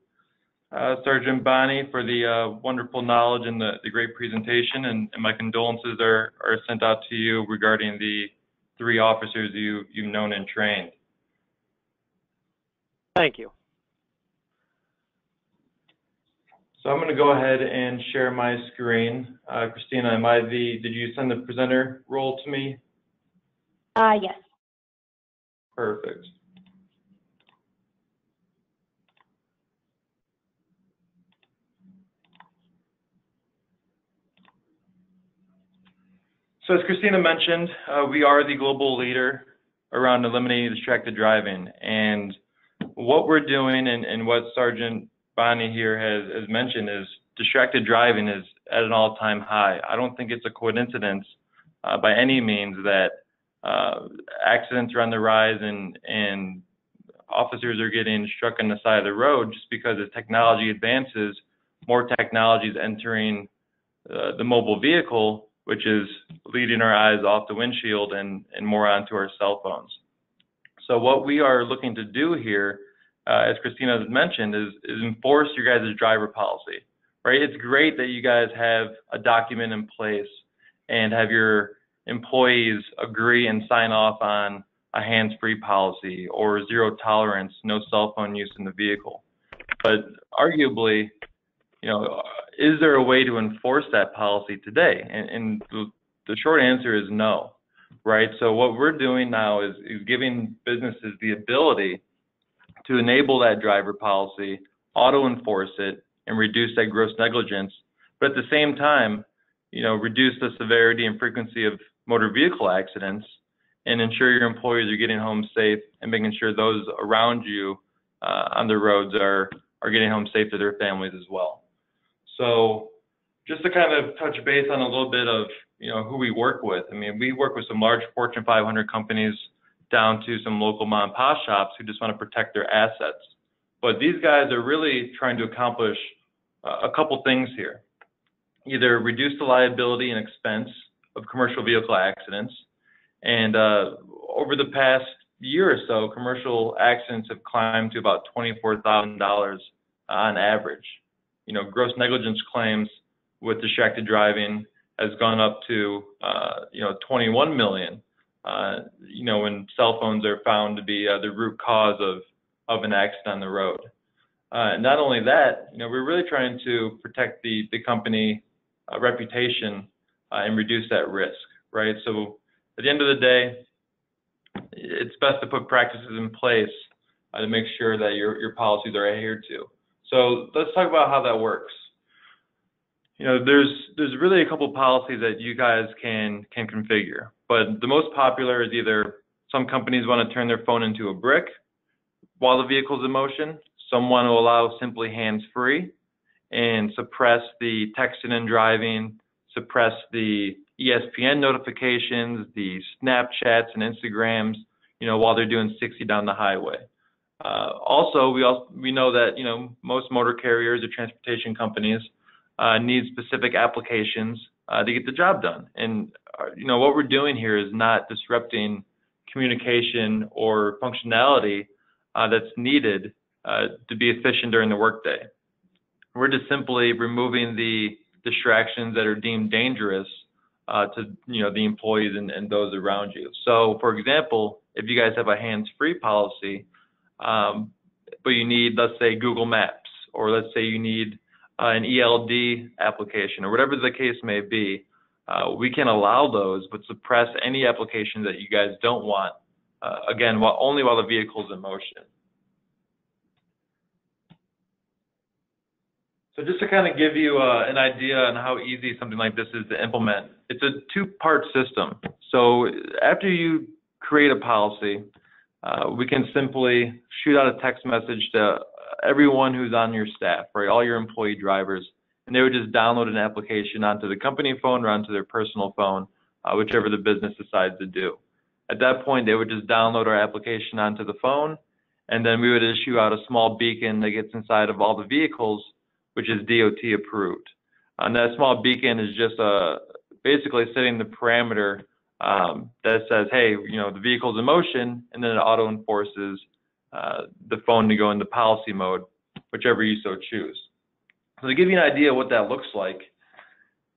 Speaker 3: Sergeant Bonnie, for the wonderful knowledge and the great presentation. And my condolences are sent out to you regarding the 3 officers you've known and trained.
Speaker 2: Thank you.
Speaker 3: So I'm going to go ahead and share my screen. Christina, did you send the presenter role to me?
Speaker 1: Yes.
Speaker 3: Perfect. So as Christina mentioned, we are the global leader around eliminating distracted driving. And what we're doing and what Sergeant Bonnie here has mentioned is distracted driving is at an all-time high. I don't think it's a coincidence by any means that accidents are on the rise and officers are getting struck on the side of the road just because as technology advances, more technology is entering the mobile vehicle, which is leading our eyes off the windshield and more onto our cell phones. So what we are looking to do here, as Christina has mentioned, is enforce your guys' driver policy, right? It's great that you guys have a document in place and have your employees agree and sign off on a hands-free policy or zero tolerance, no cell phone use in the vehicle. But arguably, you know, is there a way to enforce that policy today? And the short answer is no, right? So what we're doing now is giving businesses the ability to enable that driver policy, auto-enforce it, and reduce that gross negligence, but at the same time, you know, reduce the severity and frequency of motor vehicle accidents and ensure your employees are getting home safe and making sure those around you on the roads are getting home safe to their families as well. So just to kind of touch base on a little bit of, you know, who we work with. I mean, we work with some large Fortune 500 companies down to some local mom and pop shops who just want to protect their assets. But these guys are really trying to accomplish a couple things here. Either reduce the liability and expense of commercial vehicle accidents. And over the past year or so, commercial accidents have climbed to about $24,000 on average. You know, gross negligence claims with distracted driving has gone up to, you know, 21 million, you know, when cell phones are found to be the root cause of an accident on the road. Not only that, you know, we're really trying to protect the company reputation and reduce that risk, right? So at the end of the day, it's best to put practices in place to make sure that your policies are adhered to. So let's talk about how that works. You know, there's really a couple policies that you guys can configure, but the most popular is either some companies want to turn their phone into a brick while the vehicle's in motion. Some want to allow simply hands-free and suppress the texting and driving, suppress the ESPN notifications, the Snapchats and Instagrams, you know, while they're doing 60 down the highway. Also, we know that, you know, most motor carriers or transportation companies need specific applications to get the job done. And, you know, what we're doing here is not disrupting communication or functionality that's needed to be efficient during the workday. We're just simply removing the distractions that are deemed dangerous to, you know, the employees and those around you. So, for example, if you guys have a hands-free policy, but you need, let's say, Google Maps, or let's say you need an ELD application, or whatever the case may be, we can allow those, but suppress any applications that you guys don't want, again, only while the vehicle's in motion. So just to kind of give you an idea on how easy something like this is to implement, it's a two-part system. So after you create a policy, we can simply shoot out a text message to everyone who's on your staff, right, all your employee drivers, and they would just download an application onto the company phone or onto their personal phone, whichever the business decides to do. At that point, they would just download our application onto the phone, and then we would issue out a small beacon that gets inside of all the vehicles, which is DOT approved. And that small beacon is just basically setting the parameter that says, hey, you know, the vehicle's in motion, and then it auto enforces the phone to go into policy mode, whichever you so choose. So to give you an idea of what that looks like,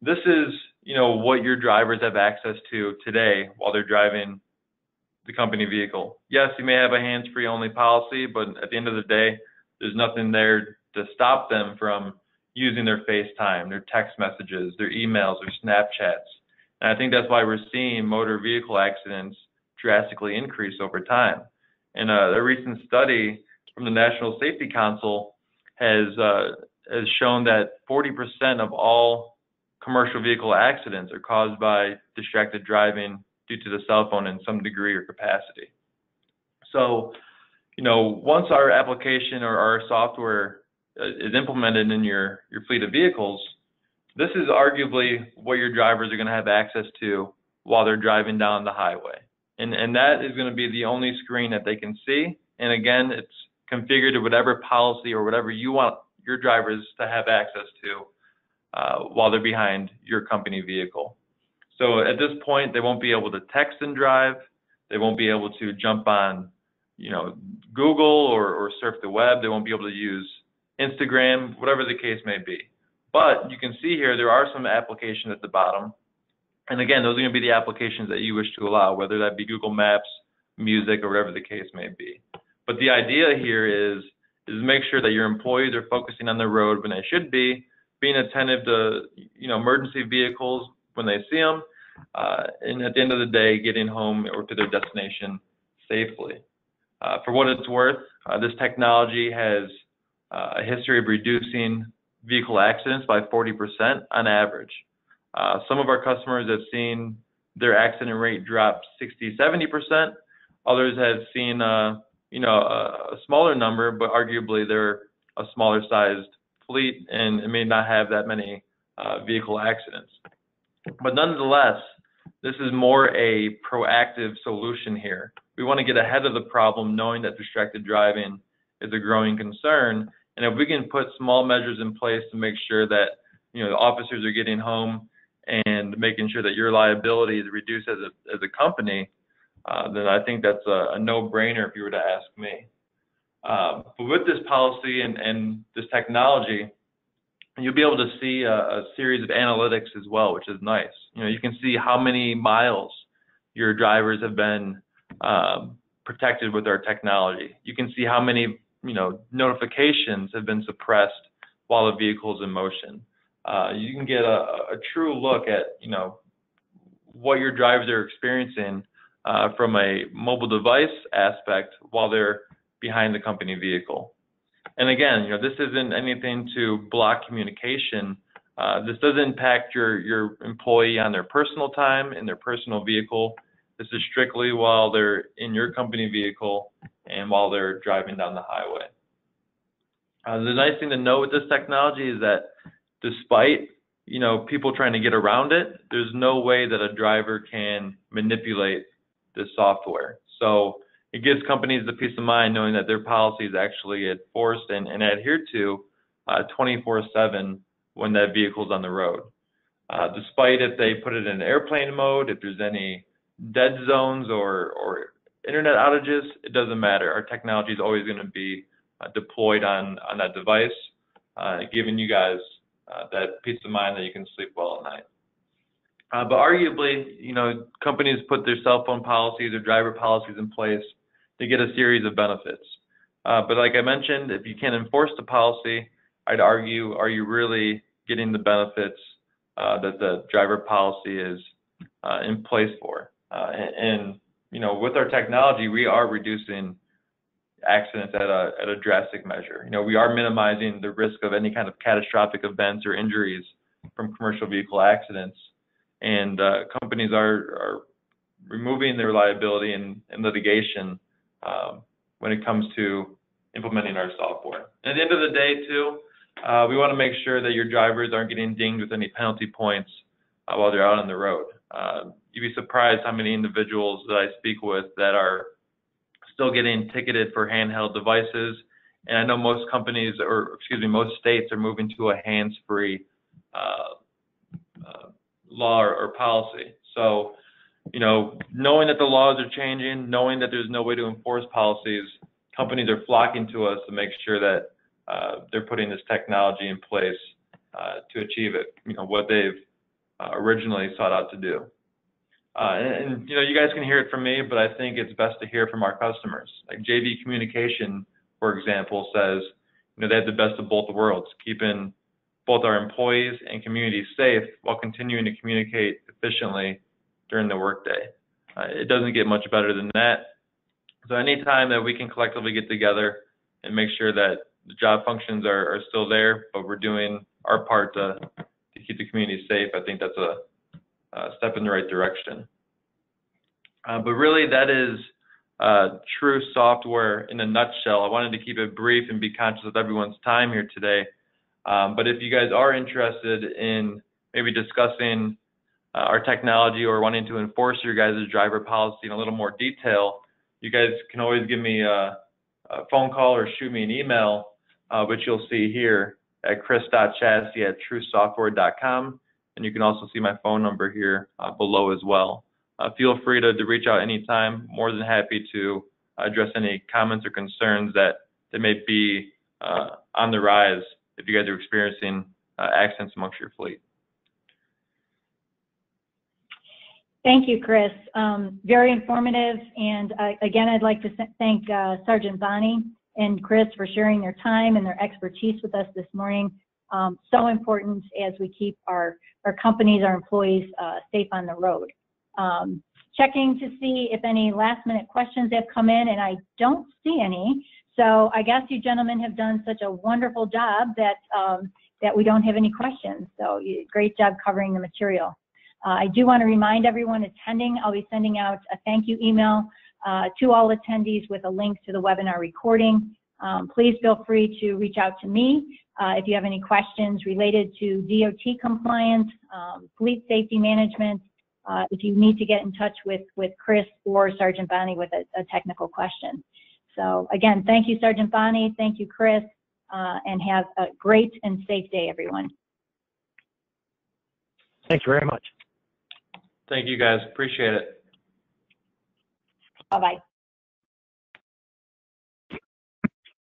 Speaker 3: this is, you know, what your drivers have access to today while they're driving the company vehicle. Yes, you may have a hands-free only policy, but at the end of the day, there's nothing there to stop them from using their FaceTime, their text messages, their emails, their Snapchats. And I think that's why we're seeing motor vehicle accidents drastically increase over time. And a recent study from the National Safety Council has shown that 40% of all commercial vehicle accidents are caused by distracted driving due to the cell phone in some degree or capacity. So, you know, once our application or our software is implemented in your fleet of vehicles, this is arguably what your drivers are going to have access to while they're driving down the highway. And that is going to be the only screen that they can see. And again, it's configured to whatever policy or whatever you want your drivers to have access to while they're behind your company vehicle. So at this point, they won't be able to text and drive. They won't be able to jump on, you know, Google or surf the web. They won't be able to use Instagram, whatever the case may be. But you can see here, there are some applications at the bottom. And again, those are going to be the applications that you wish to allow, whether that be Google Maps, music, or whatever the case may be. But the idea here is make sure that your employees are focusing on the road when they should be, being attentive to, you know, emergency vehicles when they see them, and at the end of the day, getting home or to their destination safely. For what it's worth, this technology has a history of reducing vehicle accidents by 40% on average. Some of our customers have seen their accident rate drop 60–70%. Others have seen, you know, a smaller number, but arguably they're a smaller sized fleet and it may not have that many vehicle accidents. But nonetheless, this is more a proactive solution here. We want to get ahead of the problem, knowing that distracted driving is a growing concern. And if we can put small measures in place to make sure that, you know, the officers are getting home and making sure that your liability is reduced as a company, then I think that's a no-brainer if you were to ask me. But with this policy and this technology, you'll be able to see a series of analytics as well, which is nice. You know, you can see how many miles your drivers have been protected with our technology. You can see how many, you know, notifications have been suppressed while the vehicle is in motion. You can get a true look at, you know, what your drivers are experiencing from a mobile device aspect while they're behind the company vehicle. And again, you know, this isn't anything to block communication. This doesn't impact your employee on their personal time in their personal vehicle. This is strictly while they're in your company vehicle and while they're driving down the highway. The nice thing to know with this technology is that despite, you know, people trying to get around it, there's no way that a driver can manipulate this software. So it gives companies the peace of mind knowing that their policy is actually enforced and adhered to 24/7 when that vehicle's on the road. Despite if they put it in airplane mode, if there's any dead zones or internet outages, it doesn't matter. Our technology is always going to be deployed on that device, giving you guys that peace of mind that you can sleep well at night. But arguably, you know, companies put their cell phone policies or driver policies in place to get a series of benefits. But like I mentioned, if you can't enforce the policy, I'd argue, are you really getting the benefits that the driver policy is in place for? And you know, with our technology, we are reducing accidents at a drastic measure. You know, we are minimizing the risk of any kind of catastrophic events or injuries from commercial vehicle accidents. And companies are removing their liability and litigation when it comes to implementing our software. And at the end of the day, too, we want to make sure that your drivers aren't getting dinged with any penalty points while they're out on the road. You'd be surprised how many individuals that I speak with that are still getting ticketed for handheld devices. And I know most companies, or excuse me, most states are moving to a hands-free law or policy. So, you know, knowing that the laws are changing, knowing that there's no way to enforce policies, companies are flocking to us to make sure that they're putting this technology in place to achieve it, you know, what they've originally sought out to do. And you know, you guys can hear it from me, but I think it's best to hear from our customers. Like JV Communication, for example, says, you know, they have the best of both worlds, keeping both our employees and communities safe while continuing to communicate efficiently during the workday. It doesn't get much better than that. So anytime that we can collectively get together and make sure that the job functions are still there, but we're doing our part to keep the community safe, I think that's a step in the right direction. But really, that is true software in a nutshell. I wanted to keep it brief and be conscious of everyone's time here today. But if you guys are interested in maybe discussing our technology or wanting to enforce your guys' driver policy in a little more detail, you guys can always give me a phone call or shoot me an email, which you'll see here at chris.chassis@truesoftware.com. And you can also see my phone number here below as well. Feel free to reach out anytime. More than happy to address any comments or concerns that may be on the rise if you guys are experiencing accidents amongst your fleet.
Speaker 1: Thank you, Chris. Very informative. And again, I'd like to thank Sergeant Bonney and Chris for sharing their time and their expertise with us this morning. So important as we keep our companies, our employees safe on the road. Checking to see if any last minute questions have come in, and I don't see any. So I guess you gentlemen have done such a wonderful job that that we don't have any questions. So great job covering the material. I do want to remind everyone attending, I'll be sending out a thank you email to all attendees with a link to the webinar recording. Please feel free to reach out to me if you have any questions related to DOT compliance, fleet safety management, if you need to get in touch with Chris or Sergeant Bonney with a technical question. So again, thank you, Sergeant Bonney. Thank you, Chris, and have a great and safe day, everyone.
Speaker 2: Thank you very much.
Speaker 3: Thank you, guys. Appreciate it.
Speaker 1: Bye-bye.